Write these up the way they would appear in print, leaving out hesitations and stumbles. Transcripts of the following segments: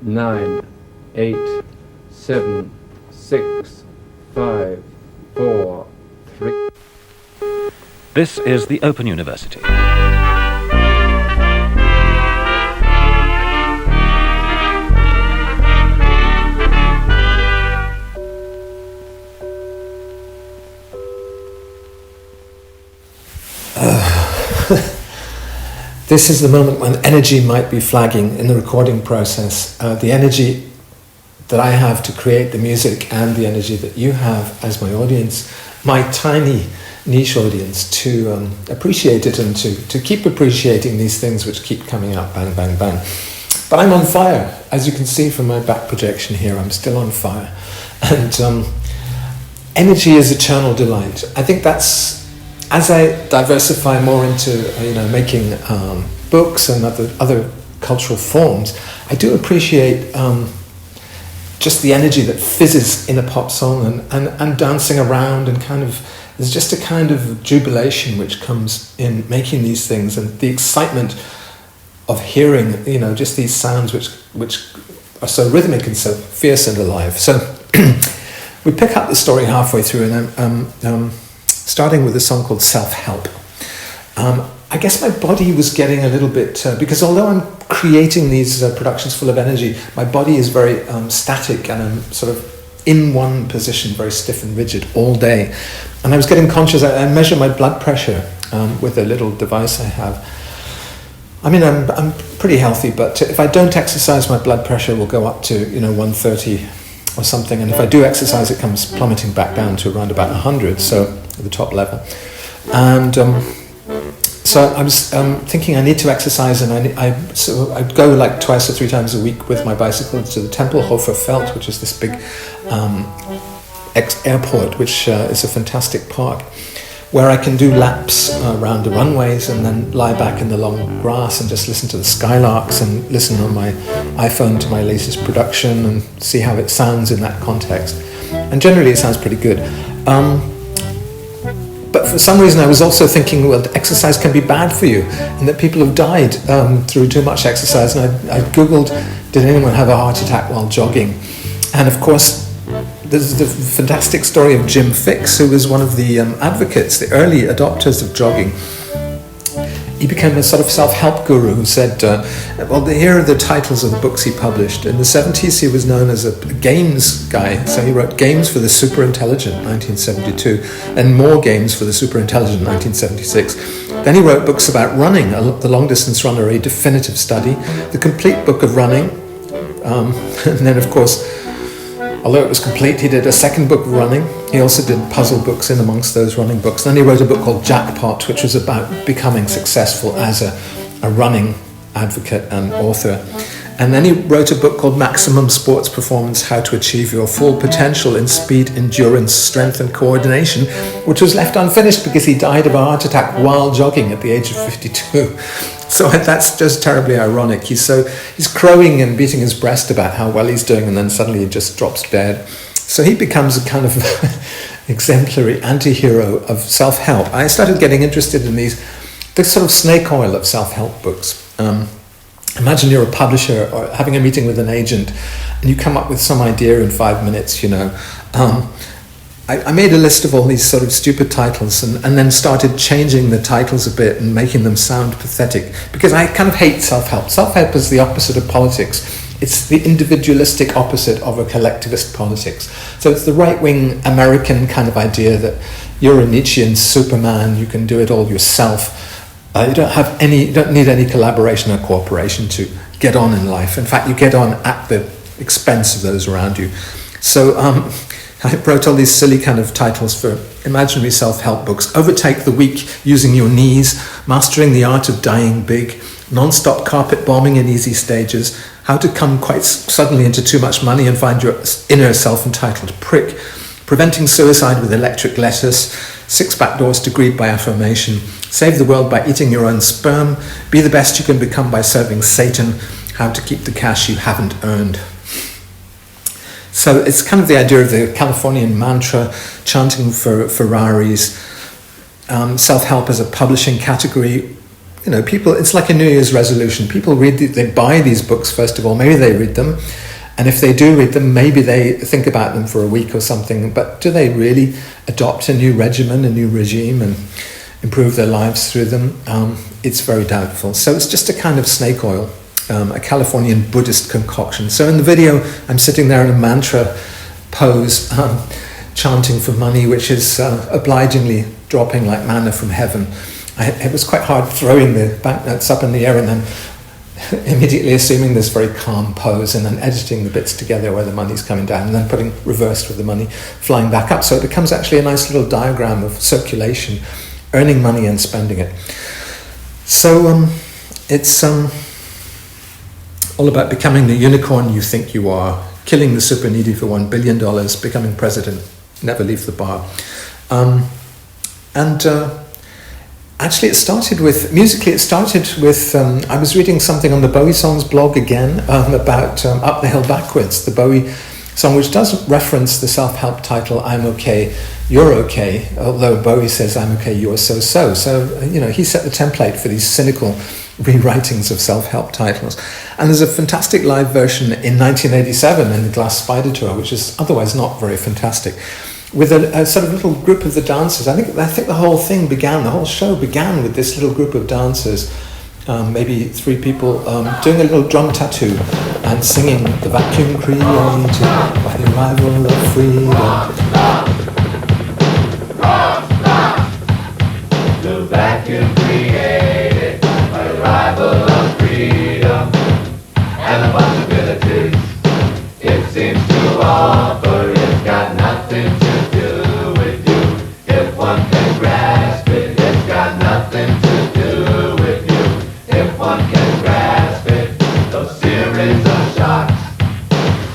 9, 8, 7, 6, 5, 4, 3. This is the Open University. This is the moment when energy might be flagging in the recording process. The energy that I have to create the music and the energy that you have as my audience, my tiny niche audience, to appreciate it and to keep appreciating these things which keep coming out, bang, bang, bang. But I'm on fire. As you can see from my back projection here, I'm still on fire. And energy is eternal delight. I think that's, as I diversify more into making books and other cultural forms, I do appreciate just the energy that fizzes in a pop song and dancing around, and there's just a kind of jubilation which comes in making these things, and the excitement of hearing just these sounds which are so rhythmic and so fierce and alive. So we pick up the story halfway through, and starting with a song called Self-Help. I guess my body was getting a little bit, because although I'm creating these productions full of energy, my body is very static, and I'm sort of in one position, very stiff and rigid all day. And I was getting conscious. I measure my blood pressure with a little device I have. I mean, I'm pretty healthy, but if I don't exercise, my blood pressure will go up to 130 or something, and if I do exercise, it comes plummeting back down to around about 100, so at the top level. And so I was thinking I need to exercise, and I'd go like twice or three times a week with my bicycle to the Tempelhofer Feld, which is this big airport, which is a fantastic park, where I can do laps around the runways and then lie back in the long grass and just listen to the skylarks and listen on my iPhone to my latest production and see how it sounds in that context. And generally it sounds pretty good. But for some reason I was also thinking, well, exercise can be bad for you, and that people have died through too much exercise. And I Googled, did anyone have a heart attack while jogging? And of course, there's the fantastic story of Jim Fixx, who was one of the advocates, the early adopters of jogging. He became a sort of self-help guru who said, well, here are the titles of the books he published. In the 70s, he was known as a games guy. So he wrote Games for the Super Intelligent, 1972, and More Games for the Super Intelligent, 1976. Then he wrote books about running, The Long Distance Runner, a definitive study, The Complete Book of Running, and then, of course, although it was complete, he did a second book of running. He also did puzzle books in amongst those running books. Then he wrote a book called Jackpot, which was about becoming successful as a running advocate and author. And then he wrote a book called Maximum Sports Performance, How to Achieve Your Full Potential in Speed, Endurance, Strength and Coordination, which was left unfinished because he died of a heart attack while jogging at the age of 52. So that's just terribly ironic. He's crowing and beating his breast about how well he's doing, and then suddenly he just drops dead. So he becomes a kind of exemplary anti-hero of self-help. I started getting interested in this sort of snake oil of self-help books. Imagine you're a publisher or having a meeting with an agent, and you come up with some idea in 5 minutes, I made a list of all these sort of stupid titles and then started changing the titles a bit and making them sound pathetic, because I kind of hate self-help. Self-help is the opposite of politics. It's the individualistic opposite of a collectivist politics. So it's the right-wing American kind of idea that you're a Nietzschean Superman, you can do it all yourself. You don't need any collaboration or cooperation to get on in life. In fact, you get on at the expense of those around you. So I wrote all these silly kind of titles for imaginary self-help books. Overtake the Weak Using Your Knees, Mastering the Art of Dying Big, Non-Stop Carpet Bombing in Easy Stages, How to Come Quite Suddenly into Too Much Money and Find Your Inner Self-Entitled Prick, Preventing Suicide with Electric Lettuce, 6 Backdoors to Greed by Affirmation, Save the World by Eating Your Own Sperm, Be the Best You Can Become by Serving Satan, How to Keep the Cash You Haven't Earned. So it's kind of the idea of the Californian mantra, chanting for Ferraris, self-help as a publishing category, people, it's like a New Year's resolution. People they buy these books, first of all, maybe they read them, and if they do read them, maybe they think about them for a week or something, but do they really adopt a new regimen, a new regime, and improve their lives through them? It's very doubtful. So it's just a kind of snake oil, a Californian Buddhist concoction. So in the video, I'm sitting there in a mantra pose, chanting for money, which is obligingly dropping like manna from heaven. It was quite hard throwing the banknotes up in the air and then immediately assuming this very calm pose and then editing the bits together where the money's coming down and then putting reversed with the money flying back up. So it becomes actually a nice little diagram of circulation, earning money and spending it. So it's all about becoming the unicorn you think you are, killing the super needy for $1 billion, becoming president, never leave the bar. Actually, musically it started with, I was reading something on the Bowie Songs blog again about Up the Hill Backwards, the Bowie song, which does reference the self-help title, I'm Okay, You're Okay, although Bowie says, I'm okay, you're so-so. So, he set the template for these cynical rewritings of self-help titles. And there's a fantastic live version in 1987 in the Glass Spider Tour, which is otherwise not very fantastic, with a sort of little group of the dancers. I think the whole show began with this little group of dancers, maybe 3 people, doing a little drum tattoo and singing the vacuum created by the arrival of freedom. The vacuum created by the arrival of freedom and the possibilities it seems to offer. It's got nothing to do with you. If one can grasp it, it's got nothing to do with you. If one can grasp it, those series of shocks,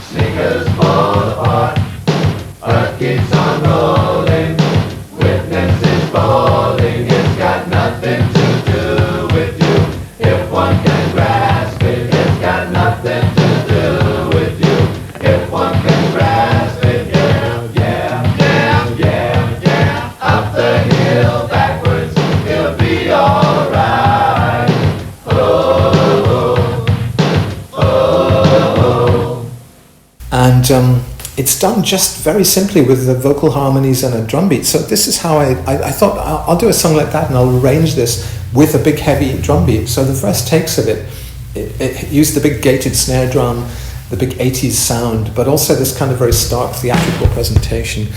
sneakers fall apart, earth keeps on rolling, witnesses falling. It's got nothing to do with you. If one can grasp it, it's got nothing to do with you. If one can grasp it, yeah. Up the hill backwards, it'll be alright. And it's done just very simply with the vocal harmonies and a drum beat. So this is how I thought I'll do a song like that and I'll arrange this with a big heavy drum beat. So the first takes of it used the big gated snare drum, the big 80s sound, but also this kind of very stark theatrical presentation.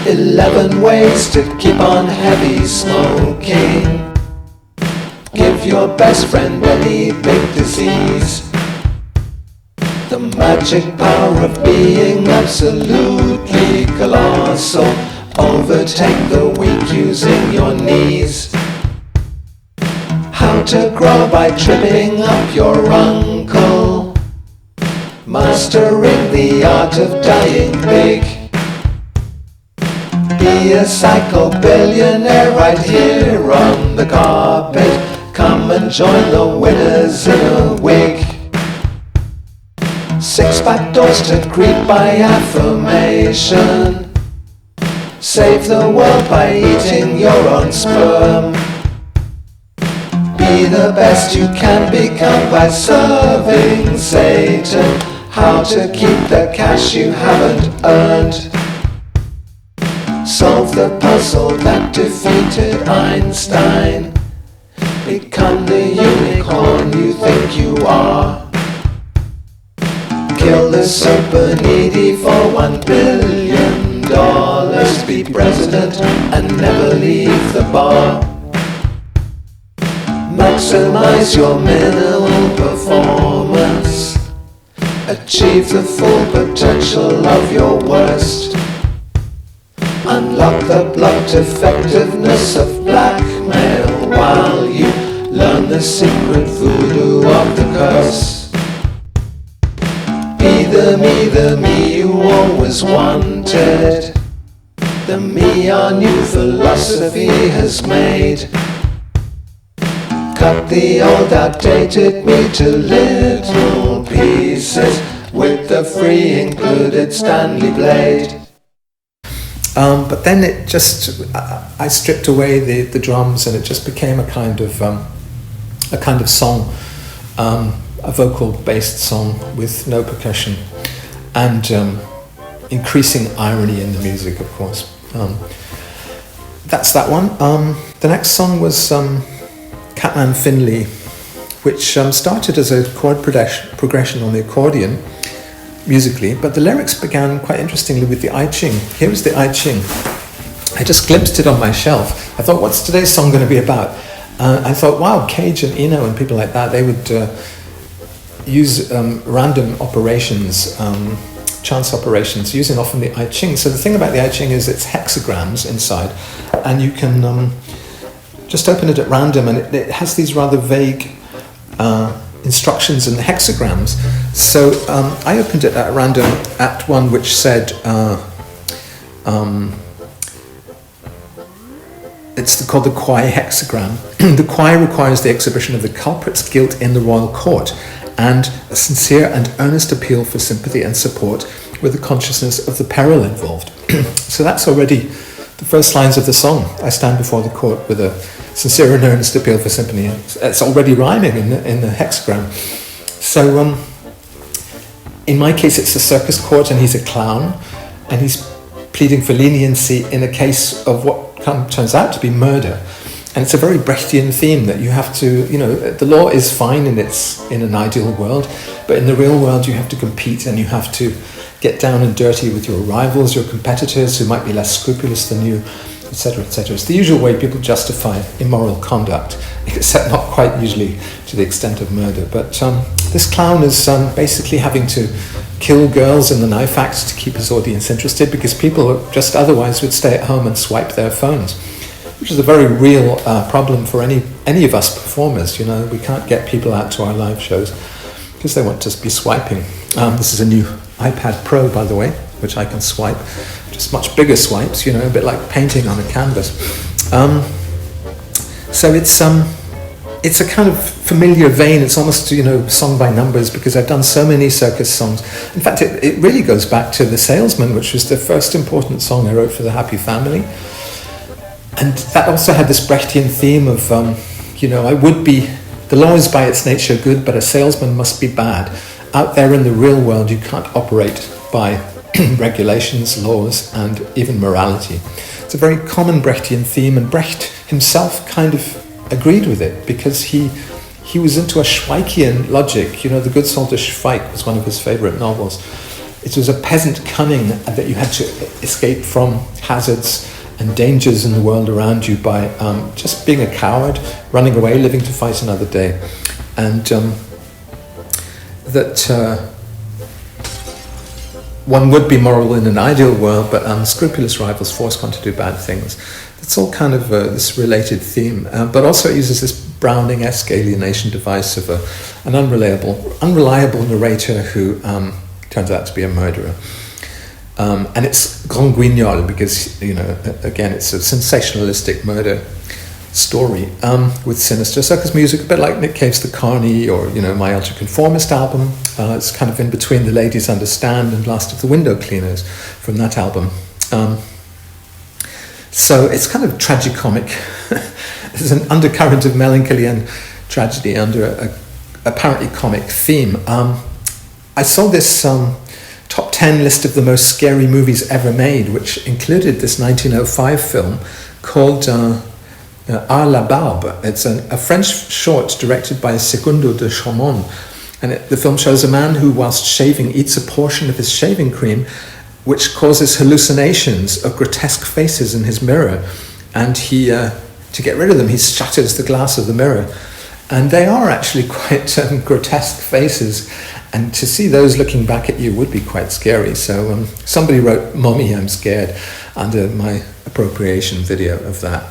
11 ways to keep on heavy smoking. Give your best friend any big disease. The magic power of being absolutely colossal. Overtake the weak using your knees. How to grow by tripping up your uncle. Mastering the art of dying big. Be a psycho billionaire right here on the carpet. Come and join the winners in a wig. 6 back doors to creep by affirmation. Save the world by eating your own sperm. Be the best you can become by serving Satan. How to keep the cash you haven't earned. Solve the puzzle that defeated Einstein. Become the unicorn you think you are. Kill the super needy for $1 billion. Be president and never leave the bar. Maximize your minimal performance. Achieve the full potential of your worst. Unlock the blunt effectiveness of blackmail while you learn the secret voodoo of the curse. Be the me you always wanted. The me our new philosophy has made. Cut the old outdated me to little pieces with the free included Stanley blade. But then it just, I stripped away the drums, and it just became a kind of song, a vocal-based song with no percussion, and increasing irony in the music, of course. That's that one. The next song was Catman Finley, which started as a chord progression on the accordion, musically, but the lyrics began quite interestingly with the I Ching. Here was the I Ching. I just glimpsed it on my shelf. I thought, what's today's song going to be about? I thought, wow, Cage and Eno and people like that, they would use random operations, chance operations, using often the I Ching. So the thing about the I Ching is it's hexagrams inside, and you can just open it at random, and it has these rather vague instructions in the hexagrams. So I opened it at random at one which said, it's called the Kwai hexagram. The Kwai requires the exhibition of the culprit's guilt in the royal court, and a sincere and earnest appeal for sympathy and support with the consciousness of the peril involved. So that's already the first lines of the song. I stand before the court with a sincere and earnest appeal for sympathy. It's already rhyming in the hexagram. So in my case, it's a circus court, and he's a clown, and he's pleading for leniency in a case of what turns out to be murder. And it's a very Brechtian theme that you have to, the law is fine in an ideal world, but in the real world you have to compete, and you have to get down and dirty with your rivals, your competitors who might be less scrupulous than you, etc., etc. It's the usual way people justify immoral conduct, except not quite usually to the extent of murder. But this clown is basically having to kill girls in the knife act to keep his audience interested, because people just otherwise would stay at home and swipe their phones, which is a very real problem for any of us performers. We can't get people out to our live shows because they want to be swiping. This is a new iPad Pro, by the way, which I can swipe, just much bigger swipes, a bit like painting on a canvas. So it's a kind of familiar vein. It's almost, song by numbers, because I've done so many circus songs. In fact, it really goes back to The Salesman, which was the first important song I wrote for the Happy Family. And that also had this Brechtian theme of, the law is by its nature good, but a salesman must be bad. Out there in the real world, you can't operate by regulations, laws, and even morality. It's a very common Brechtian theme, and Brecht himself kind of agreed with it, because he was into a Schweikian logic. The Good Soldier Schweik was one of his favourite novels. It was a peasant cunning that you had to escape from hazards and dangers in the world around you by just being a coward, running away, living to fight another day. And that one would be moral in an ideal world, but unscrupulous rivals force one to do bad things. It's all kind of this related theme, but also it uses this Browning-esque alienation device of an unreliable narrator who turns out to be a murderer. And it's grand guignol because, again, it's a sensationalistic murder story with sinister circus music, a bit like Nick Cave's The Carney or, my Ultraconformist album. It's kind of in between The Ladies Understand and Last of the Window Cleaners from that album. So it's kind of tragicomic. There's an undercurrent of melancholy and tragedy under a apparently comic theme. I saw this top 10 list of the most scary movies ever made, which included this 1905 film called À la Barbe. It's a French short directed by Secundo de Chaumont. And the film shows a man who, whilst shaving, eats a portion of his shaving cream, which causes hallucinations of grotesque faces in his mirror. And he, to get rid of them, he shatters the glass of the mirror. And they are actually quite grotesque faces. And to see those looking back at you would be quite scary. So somebody wrote "Mommy, I'm scared" under my appropriation video of that.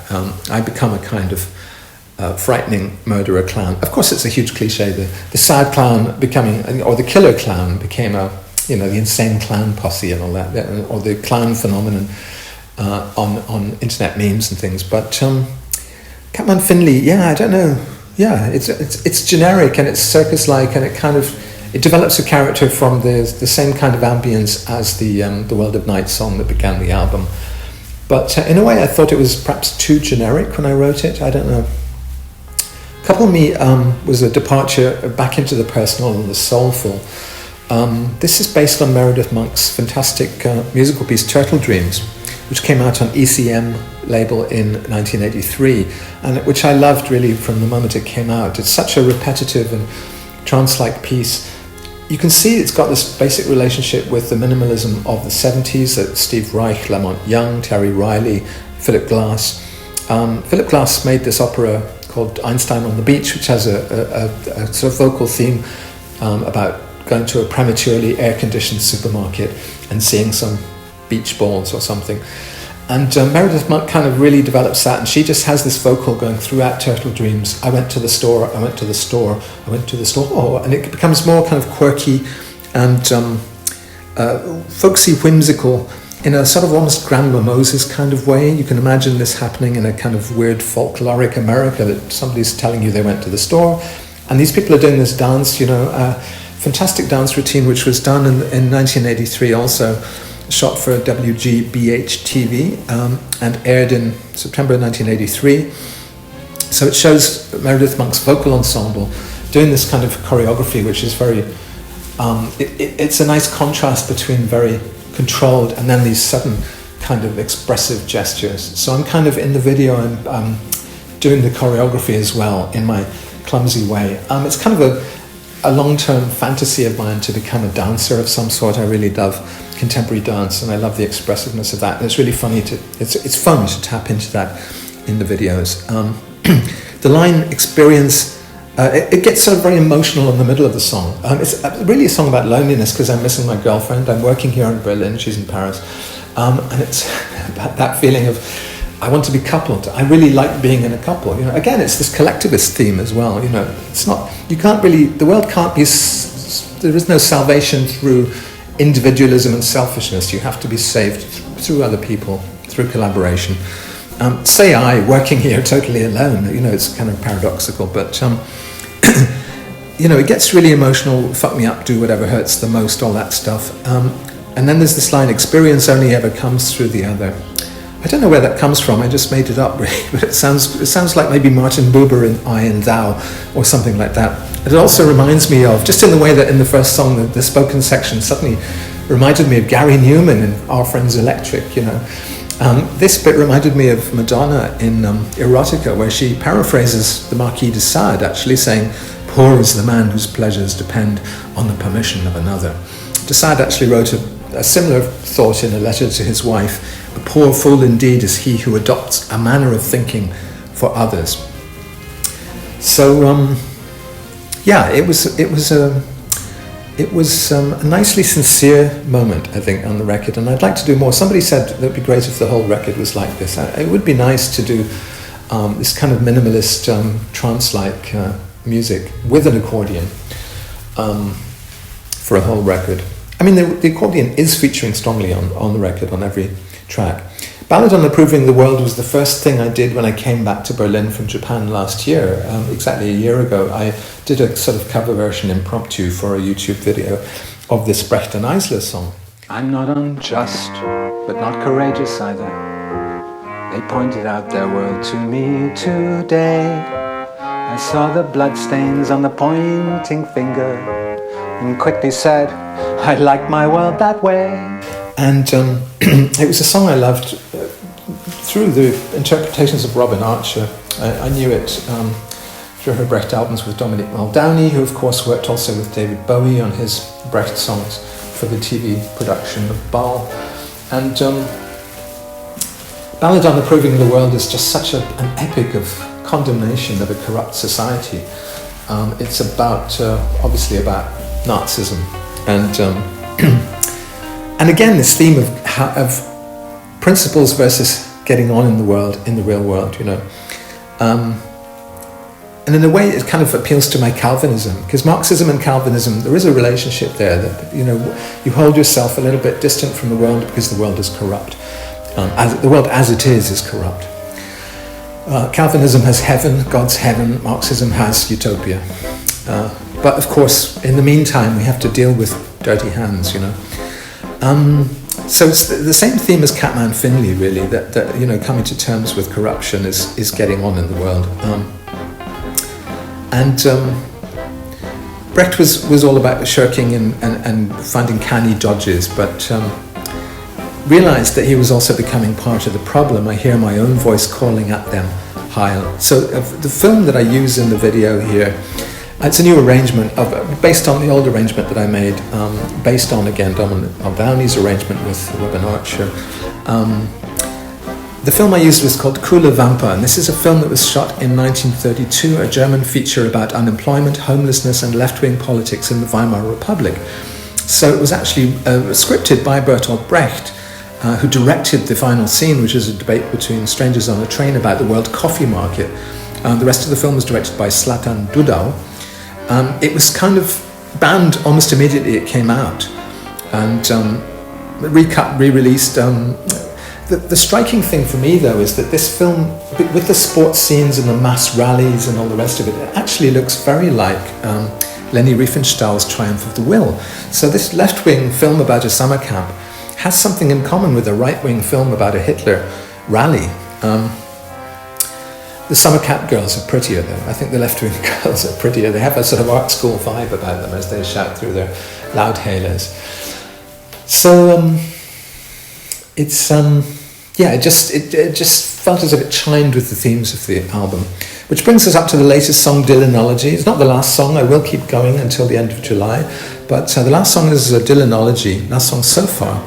I become a kind of frightening murderer clown. Of course, it's a huge cliche. The sad clown becoming, or the killer clown became the insane clown posse and all that, or the clown phenomenon on internet memes and things. But Catman Finley, I don't know. Yeah, it's generic and it's circus-like, and it develops a character from the same kind of ambience as the World of Night song that began the album. But in a way, I thought it was perhaps too generic when I wrote it. I don't know. Couple Me was a departure back into the personal and the soulful. This is based on Meredith Monk's fantastic musical piece Turtle Dreams, which came out on ECM label in 1983, and which I loved really from the moment it came out. It's such a repetitive and trance-like piece. You can see it's got this basic relationship with the minimalism of the 70s, that Steve Reich, Lamont Young, Terry Riley, Philip Glass. Philip Glass made this opera called Einstein on the Beach, which has a sort of vocal theme about going to a prematurely air-conditioned supermarket and seeing some beach balls or something. And Meredith Monk kind of really develops that, and she just has this vocal going throughout Turtle Dreams. I went to the store, I went to the store, I went to the store, and it becomes more kind of quirky and folksy, whimsical, in a sort of almost Grandma Moses kind of way. You can imagine this happening in a kind of weird folkloric America, that somebody's telling you they went to the store, and these people are doing this dance, fantastic dance routine, which was done in 1983 also, shot for WGBH TV and aired in September 1983. So it shows Meredith Monk's vocal ensemble doing this kind of choreography, which is very, it's a nice contrast between very controlled and then these sudden kind of expressive gestures. So I'm kind of in the video, I'm doing the choreography as well in my clumsy way. It's kind of a long-term fantasy of mine to become a dancer of some sort. I really love contemporary dance, and I love the expressiveness of that. And it's really funny it's fun to tap into that in the videos. The line experience, it gets sort of very emotional in the middle of the song. It's really a song about loneliness because I'm missing my girlfriend. I'm working here in Berlin, she's in Paris. And it's about that feeling of, I want to be coupled. I really like being in a couple. Again, it's this collectivist theme as well. It's not, you can't really, the world can't be, there is no salvation through individualism and selfishness. You have to be saved through other people, through collaboration. Say I, working here totally alone, it's kind of paradoxical, but it gets really emotional, fuck me up, do whatever hurts the most, all that stuff. And then there's this line, experience only ever comes through the other. I don't know where that comes from, I just made it up really, but it sounds like maybe Martin Buber in I and Thou, or something like that. It also reminds me of, just in the way that in the first song, the spoken section suddenly reminded me of Gary Newman in Our Friends Electric, This bit reminded me of Madonna in Erotica, where she paraphrases the Marquis de Sade, actually saying, poor is the man whose pleasures depend on the permission of another. De Sade actually wrote a similar thought in a letter to his wife. A poor fool indeed is he who adopts a manner of thinking for others. So, it was a nicely sincere moment, I think, on the record, and I'd like to do more. Somebody said that it would be great if the whole record was like this. It would be nice to do this kind of minimalist, trance-like music with an accordion for a whole record. I mean, the accordion is featuring strongly on the record, on every track. Ballad on Approving the World was the first thing I did when I came back to Berlin from Japan last year. Exactly a year ago, I did a sort of cover version impromptu for a YouTube video of this Brecht and Eisler song. I'm not unjust, but not courageous either. They pointed out their world to me today. I saw the bloodstains on the pointing finger and quickly said, I like my world that way. And it was a song I loved through the interpretations of Robin Archer. I knew it through her Brecht albums with Dominique Muldowney, who of course worked also with David Bowie on his Brecht songs for the TV production of Baal. And Ballad on Approving the World is just such an epic of condemnation of a corrupt society. It's about, obviously about Nazism, and again this theme of principles versus getting on in the world, in the real world, and in a way it kind of appeals to my Calvinism, because Marxism and Calvinism, there is a relationship there that you hold yourself a little bit distant from the world because the world is corrupt. The world as it is corrupt. Calvinism has heaven, God's heaven. Marxism has utopia. But of course, in the meantime, we have to deal with dirty hands, So it's the same theme as Catman Finley, really, that you know, coming to terms with corruption is getting on in the world. Brecht was all about shirking and finding canny dodges, but realised that he was also becoming part of the problem. I hear my own voice calling at them, Heil. So the film that I use in the video here, it's a new arrangement based on the old arrangement that I made, based on, again, Dominic Muldowney's arrangement with Robin Archer. The film I used was called Coole Wamper, and this is a film that was shot in 1932, a German feature about unemployment, homelessness and left-wing politics in the Weimar Republic. So it was actually scripted by Bertolt Brecht, who directed the final scene, which is a debate between strangers on a train about the world coffee market. The rest of the film was directed by Zlatan Dudau. It was kind of banned almost immediately it came out, and recut, re-released. The striking thing for me, though, is that this film, with the sports scenes and the mass rallies and all the rest of it, it actually looks very like Leni Riefenstahl's Triumph of the Will. So this left-wing film about a summer camp has something in common with a right-wing film about a Hitler rally. The summer camp girls are prettier, though. I think the left-wing girls are prettier. They have a sort of art school vibe about them as they shout through their loudhalers. So it's it just felt as if it chimed with the themes of the album, which brings us up to the latest song, Dylanology. It's not the last song. I will keep going until the end of July, but the last song is Dylanology, last song so far.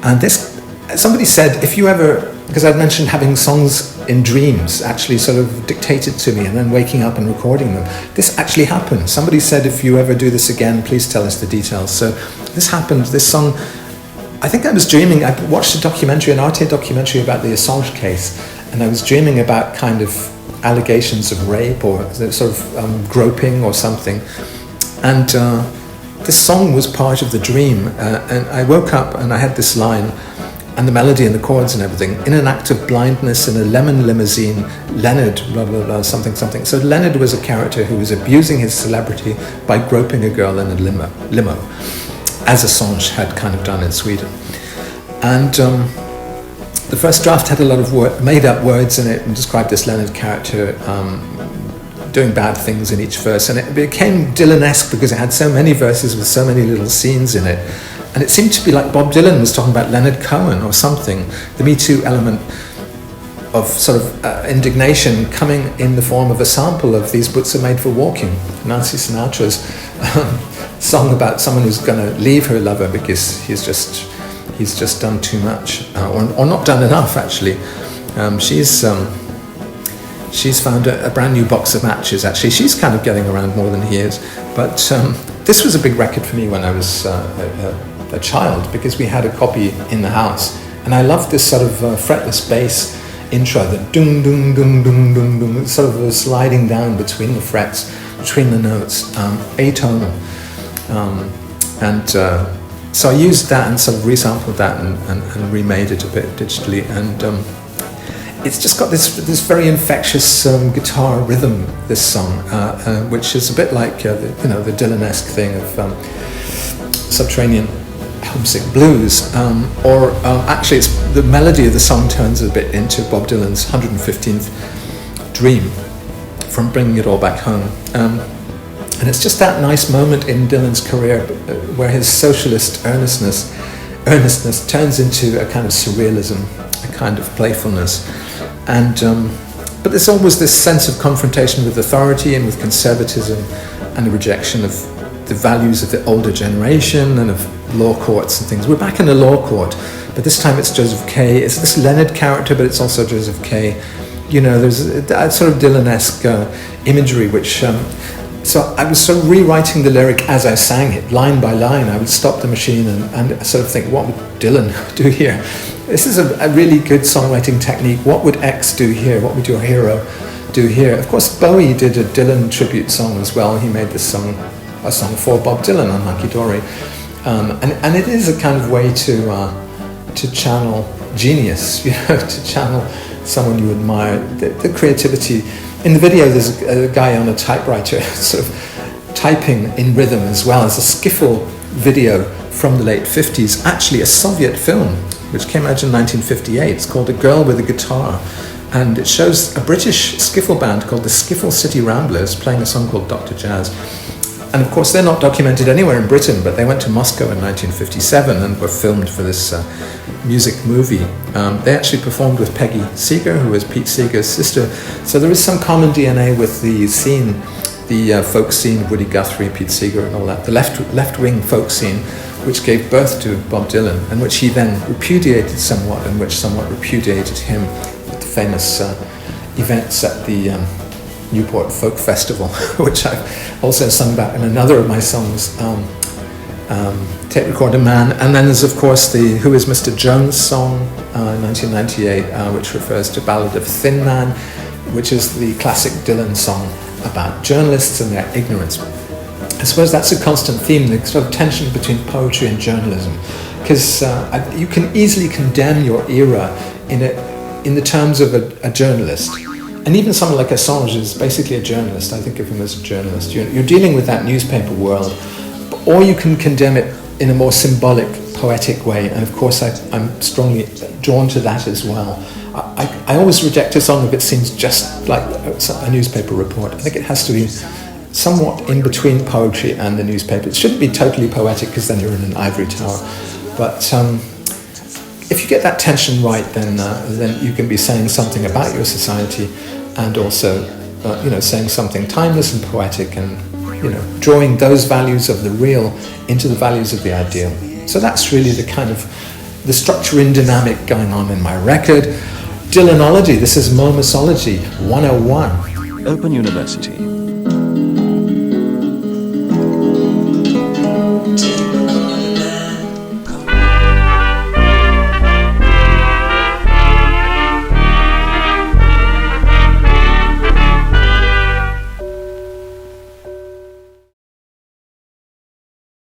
And this, somebody said, if you ever, because I'd mentioned having songs in dreams actually sort of dictated to me and then waking up and recording them. This actually happened. Somebody said, if you ever do this again, please tell us the details. So this happened, this song, I think I was dreaming, I watched a documentary, an Arte documentary about the Assange case, and I was dreaming about kind of allegations of rape or sort of groping or something. And this song was part of the dream, and I woke up and I had this line, and the melody and the chords and everything, in an act of blindness in a lemon limousine, Leonard, blah, blah, blah, something, something. So Leonard was a character who was abusing his celebrity by groping a girl in a limo, as Assange had kind of done in Sweden. And the first draft had a lot of made-up words in it and described this Leonard character doing bad things in each verse. And it became Dylan-esque because it had so many verses with so many little scenes in it. And it seemed to be like Bob Dylan was talking about Leonard Cohen or something. The Me Too element of sort of indignation coming in the form of a sample of These Boots Are Made for Walking, Nancy Sinatra's song about someone who's going to leave her lover because he's just done too much, or not done enough, actually. She's found a brand new box of matches, actually. She's kind of getting around more than he is. But this was a big record for me when I was a child, because we had a copy in the house. And I loved this sort of fretless bass intro, the dung, dung, dung, dung, dung, dung, sort of sliding down between the frets, between the notes, atonal. So I used that and sort of resampled that and remade it a bit digitally, and it's just got this very infectious guitar rhythm, this song, which is a bit like the Dylan-esque thing of Subterranean Homesick Blues, actually it's the melody of the song turns a bit into Bob Dylan's 115th Dream from Bringing It All Back Home. And it's just that nice moment in Dylan's career where his socialist earnestness turns into a kind of surrealism, a kind of playfulness. And but there's always this sense of confrontation with authority and with conservatism and a rejection of the values of the older generation and of law courts and things. We're back in a law court, but this time it's Joseph K. It's this Leonard character, but it's also Joseph K. You know, there's a sort of Dylan-esque imagery which... So I was sort of rewriting the lyric as I sang it, line by line. I would stop the machine and sort of think, what would Dylan do here? This is a really good songwriting technique. What would X do here? What would your hero do here? Of course, Bowie did a Dylan tribute song as well. He made this song, a song for Bob Dylan on Hunky Dory. And it is a kind of way to channel genius, to channel someone you admire, the creativity. In the video, there's a guy on a typewriter sort of typing in rhythm as well. There's a skiffle video from the late 50s, actually a Soviet film, which came out in 1958. It's called A Girl with a Guitar. And it shows a British skiffle band called the Skiffle City Ramblers playing a song called Dr. Jazz. And of course, they're not documented anywhere in Britain, but they went to Moscow in 1957 and were filmed for this music movie. They actually performed with Peggy Seeger, who was Pete Seeger's sister. So there is some common DNA with the scene, the folk scene, Woody Guthrie, Pete Seeger and all that, the left-wing folk scene, which gave birth to Bob Dylan, and which he then repudiated somewhat, and which somewhat repudiated him at the famous events at the Newport Folk Festival, which I've also sung about in another of my songs, Tape Recorder Man. And then there's of course the Who Is Mr. Jones song, 1998, which refers to Ballad of Thin Man, which is the classic Dylan song about journalists and their ignorance. I suppose that's a constant theme, the sort of tension between poetry and journalism, because you can easily condemn your era in the terms of a journalist. And even someone like Assange is basically a journalist. I think of him as a journalist. You're dealing with that newspaper world, or you can condemn it in a more symbolic, poetic way. And of course, I'm strongly drawn to that as well. I always reject a song if it seems just like a newspaper report. I think it has to be somewhat in between poetry and the newspaper. It shouldn't be totally poetic, because then you're in an ivory tower. But if you get that tension right, then you can be saying something about your society, and also, saying something timeless and poetic, and drawing those values of the real into the values of the ideal. So that's really the kind of the structure and dynamic going on in my record. Dylanology. This is Momusology 101. Open University.